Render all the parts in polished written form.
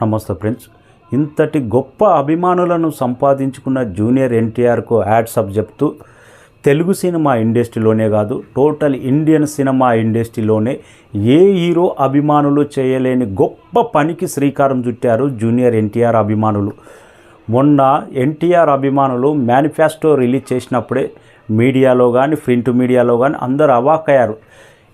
నమస్తే ఫ్రెండ్స్. ఇంతటి గొప్ప అభిమానులను సంపాదించుకున్న జూనియర్ ఎన్టీఆర్కు హ్యాట్సప్ చెప్తూ తెలుగు సినిమా ఇండస్ట్రీలోనే కాదు, టోటల్ ఇండియన్ సినిమా ఇండస్ట్రీలోనే ఏ హీరో అభిమానులు చేయలేని గొప్ప పనికి శ్రీకారం చుట్టారు జూనియర్ ఎన్టీఆర్ అభిమానులు. మొన్న ఎన్టీఆర్ అభిమానులు మేనిఫెస్టో రిలీజ్ చేసినప్పుడే మీడియాలో కానీ ప్రింట్ మీడియాలో కానీ అందరూ అవాక్కయ్యారు.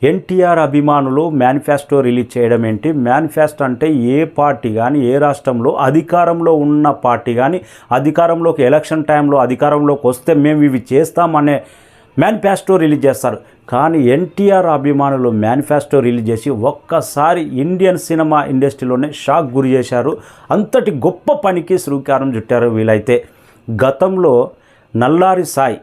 ఎన్టీఆర్ అభిమానులు మేనిఫెస్టో రిలీజ్ చేయడం ఏంటి? మేనిఫెస్టో అంటే ఏ పార్టీ కానీ, ఏ రాష్ట్రంలో అధికారంలో ఉన్న పార్టీ కానీ అధికారంలోకి ఎలక్షన్ టైంలో అధికారంలోకి వస్తే మేము ఇవి చేస్తామనే మేనిఫెస్టో రిలీజ్ చేస్తారు. కానీ ఎన్టీఆర్ అభిమానులు మేనిఫెస్టో రిలీజ్ చేసి ఒక్కసారి ఇండియన్ సినిమా ఇండస్ట్రీలోనే షాక్ గురి చేశారు. అంతటి గొప్ప పనికి శ్రీకారం చుట్టారు వీలైతే. గతంలో నల్లారి సాయి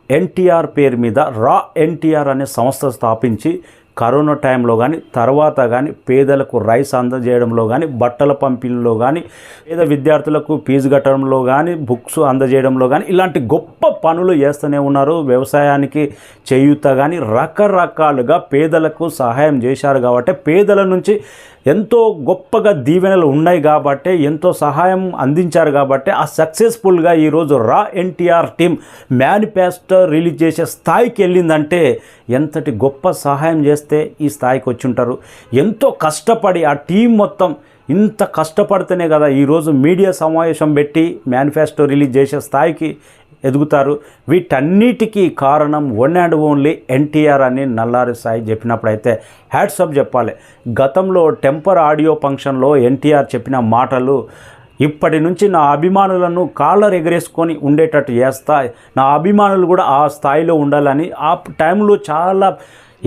ఎన్టీఆర్ పేరు మీద రా ఎన్టీఆర్ అనే సంస్థ స్థాపించి కరోనా టైంలో కానీ తర్వాత కానీ పేదలకు రైస్ అందజేయడంలో కానీ, బట్టల పంపిణీలో కానీ, పేద విద్యార్థులకు ఫీజు కట్టడంలో కానీ, బుక్స్ అందజేయడంలో కానీ ఇలాంటి గొప్ప పనులు చేస్తూనే ఉన్నారు. వ్యవసాయానికి చేయూత కానీ రకరకాలుగా పేదలకు సహాయం చేశారు. కాబట్టి పేదల నుంచి ఎంతో గొప్పగా దీవెనలు ఉన్నాయి కాబట్టి, ఎంతో సహాయం అందించారు కాబట్టి ఆ సక్సెస్ఫుల్గా ఈరోజు రా ఎన్టీఆర్ టీం మేనిఫెస్టో రిలీజ్ చేసే స్థాయికి వెళ్ళిందంటే ఎంతటి గొప్ప సహాయం చేస్తే ఈ స్థాయికి వచ్చి ఉంటారు. ఎంతో కష్టపడి ఆ టీం మొత్తం ఇంత కష్టపడితేనే కదా ఈరోజు మీడియా సమావేశం పెట్టి మేనిఫెస్టో రిలీజ్ చేసే స్థాయికి ఎదుగుతారు. వీటన్నిటికీ కారణం వన్ అండ్ ఓన్లీ ఎన్టీఆర్ అని నల్లారి సాయి చెప్పినప్పుడైతే హ్యాట్సప్ చెప్పాలి. గతంలో టెంపర్ ఆడియో ఫంక్షన్లో ఎన్టీఆర్ చెప్పిన మాటలు ఇప్పటి నుంచి నా అభిమానులను కాలర్ ఎగరేసుకొని ఉండేటట్టు చేస్తా, నా అభిమానులు కూడా ఆ స్థాయిలో ఉండాలని ఆ టైంలో చాలా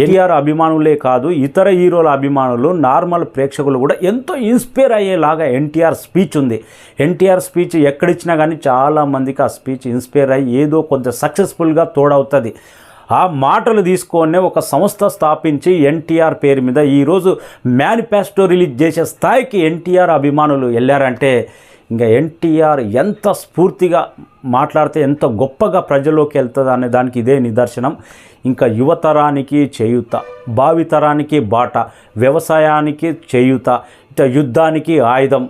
ఎన్టీఆర్ అభిమానులే కాదు ఇతర హీరోల అభిమానులు, నార్మల్ ప్రేక్షకులు కూడా ఎంతో ఇన్స్పైర్ అయ్యేలాగా ఎన్టీఆర్ స్పీచ్ ఉంది. ఎన్టీఆర్ స్పీచ్ ఎక్కడిచ్చినా కానీ చాలామందికి ఆ స్పీచ్ ఇన్స్పైర్ అయ్యి ఏదో కొంచెం సక్సెస్ఫుల్గా తోడవుతుంది. ఆ మాటలు తీసుకొని ఒక సంస్థ స్థాపించి ఎన్టీఆర్ పేరు మీద ఈరోజు మేనిఫెస్టో రిలీజ్ చేసే స్థాయికి ఎన్టీఆర్ అభిమానులు వెళ్ళారంటే ఇంకా ఎన్టీఆర్ ఎంత స్ఫూర్తిగా మాట్లాడితే ఎంత గొప్పగా ప్రజల్లోకి వెళ్తుంది అనే దానికి ఇదే నిదర్శనం. ఇంకా యువతరానికి చేయూత, భావితరానికి బాట, వ్యవసాయానికి చేయూత, ఇక యుద్ధానికి ఆయుధం,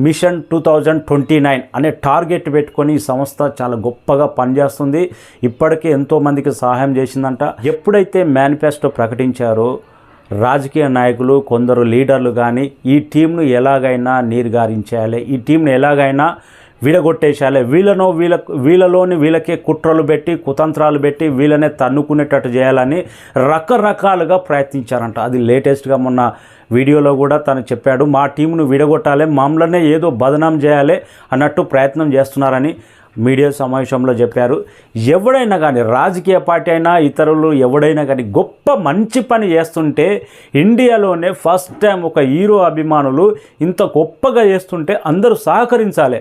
మిషన్ 2029 అనే టార్గెట్ పెట్టుకొని ఈ సంస్థ చాలా గొప్పగా పనిచేస్తుంది. ఇప్పటికే ఎంతోమందికి సహాయం చేసిందంట. ఎప్పుడైతే మేనిఫెస్టో ప్రకటించారో రాజకీయ నాయకులు, కొందరు లీడర్లు కానీ ఈ టీంను ఎలాగైనా నీరుగారించేయాలి, ఈ టీంను ఎలాగైనా విడగొట్టేసేయాలి, వీళ్ళలోని వీళ్ళకే కుట్రలు పెట్టి కుతంత్రాలు పెట్టి వీళ్ళనే తన్నుకునేటట్టు చేయాలని రకరకాలుగా ప్రయత్నించారంట. అది లేటెస్ట్గా మొన్న వీడియోలో కూడా తను చెప్పాడు, మా టీంను విడగొట్టాలి, మమ్మల్నే ఏదో బదనాం చేయాలి అన్నట్టు ప్రయత్నం చేస్తున్నారని మీడియా సమావేశంలో చెప్పారు. ఎవడైనా కానీ రాజకీయ పార్టీ అయినా ఇతరులు ఎవడైనా కానీ గొప్ప మంచి పని చేస్తుంటే ఇండియాలోనే ఫస్ట్ టైం ఒక హీరో అభిమానులు ఇంత గొప్పగా చేస్తుంటే అందరూ సహకరించాలి.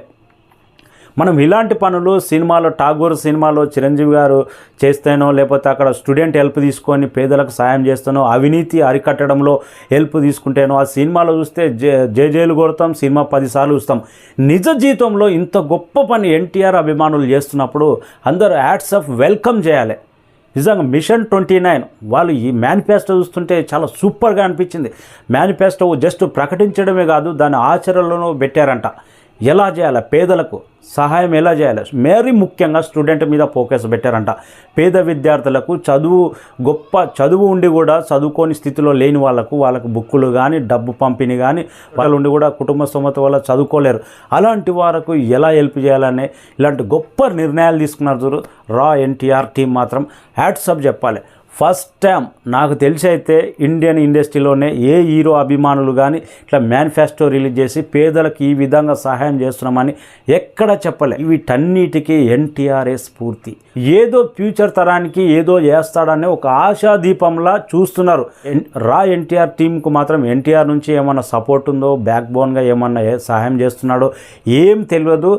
మనం ఇలాంటి పనులు సినిమాలో ఠాగూర్ సినిమాలో చిరంజీవి గారు చేస్తేనో, లేకపోతే అక్కడ స్టూడెంట్ హెల్ప్ తీసుకొని పేదలకు సాయం చేస్తానో, అవినీతి అరికట్టడంలో హెల్ప్ తీసుకుంటేనో ఆ సినిమాలో చూస్తే జైలు కొడతాం, సినిమా 10 సార్లు చూస్తాం. నిజ జీవితంలో ఇంత గొప్ప పని ఎన్టీఆర్ అభిమానులు చేస్తున్నప్పుడు అందరూ హ్యాట్సప్ వెల్కమ్ చేయాలి. నిజంగా మిషన్ 29 వాళ్ళు ఈ మేనిఫెస్టో చూస్తుంటే చాలా సూపర్గా అనిపించింది. మేనిఫెస్టో జస్ట్ ప్రకటించడమే కాదు, దాని ఆచరణలో పెట్టారంట. ఎలా చేయాలి, పేదలకు సహాయం ఎలా చేయాలి, మరీ ముఖ్యంగా స్టూడెంట్ మీద ఫోకస్ పెట్టారంట. పేద విద్యార్థులకు గొప్ప చదువు ఉండి కూడా చదువుకోని స్థితిలో లేని వాళ్ళకు బుక్కులు కానీ, డబ్బు పంపిణీ కానీ, వాళ్ళు ఉండి కూడా కుటుంబ స్తోమత వల్ల చదువుకోలేరు. అలాంటి వారికి ఎలా హెల్ప్ చేయాలనే ఇలాంటి గొప్ప నిర్ణయాలు తీసుకున్నారు. రా ఎన్టీఆర్ టీం మాత్రం హ్యాట్సప్ చెప్పాలి. ఫస్ట్ టైం నాకు తెలిసి అయితే ఇండియన్ ఇండస్ట్రీలోనే ఏ హీరో అభిమానులు కానీ ఇట్లా మేనిఫెస్టో రిలీజ్ చేసి పేదలకు ఈ విధంగా సహాయం చేస్తున్నామని ఎక్కడ చెప్పలే. వీటన్నిటికీ ఎన్టీఆర్ఏ స్ఫూర్తి. ఏదో ఫ్యూచర్ తరానికి ఏదో చేస్తాడనే ఒక ఆశాదీపంలా చూస్తున్నారు. రా ఎన్టీఆర్ టీంకు మాత్రం ఎన్టీఆర్ నుంచి ఏమన్నా సపోర్ట్ ఉందో, బ్యాక్ బోన్గా ఏమన్నా సహాయం చేస్తున్నాడో ఏం తెలియదు.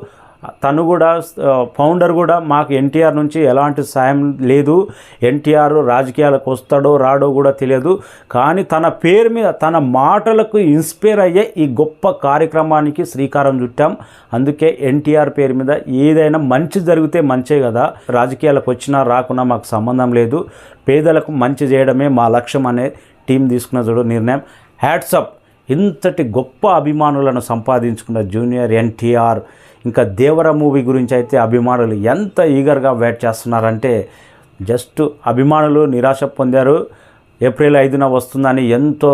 తను కూడా ఫౌండర్ కూడా మాకు ఎన్టీఆర్ నుంచి ఎలాంటి సాయం లేదు, ఎన్టీఆర్ రాజకీయాలకు వస్తాడో రాడో కూడా తెలియదు, కానీ తన పేరు మీద తన మాటలకు ఇన్స్పైర్ అయ్యే ఈ గొప్ప కార్యక్రమానికి శ్రీకారం చుట్టాం. అందుకే ఎన్టీఆర్ పేరు మీద ఏదైనా మంచి జరిగితే మంచే కదా, రాజకీయాలకు వచ్చినా రాకున్నా మాకు సంబంధం లేదు, పేదలకు మంచి చేయడమే మా లక్ష్యం అనే టీం తీసుకున్న చూడు నిర్ణయం. హ్యాట్సప్. ఇంతటి గొప్ప అభిమానులను సంపాదించుకున్న జూనియర్ ఎన్టీఆర్. ఇంకా దేవర మూవీ గురించి అయితే అభిమానులు ఎంత ఈగర్గా వెయిట్ చేస్తున్నారంటే జస్ట్ అభిమానులు నిరాశ పొందారు. ఏప్రిల్ 5న వస్తుందని ఎంతో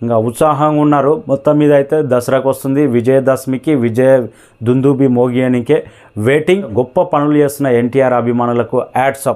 ఇంకా ఉత్సాహంగా ఉన్నారు. మొత్తం మీద అయితే దసరాకు వస్తుంది, విజయదశమికి, విజయ దుందుబి మోగియనికే వెయిటింగ్. గొప్ప పనులు చేస్తున్న ఎన్టీఆర్ అభిమానులకు హ్యాట్స్ ఆఫ్.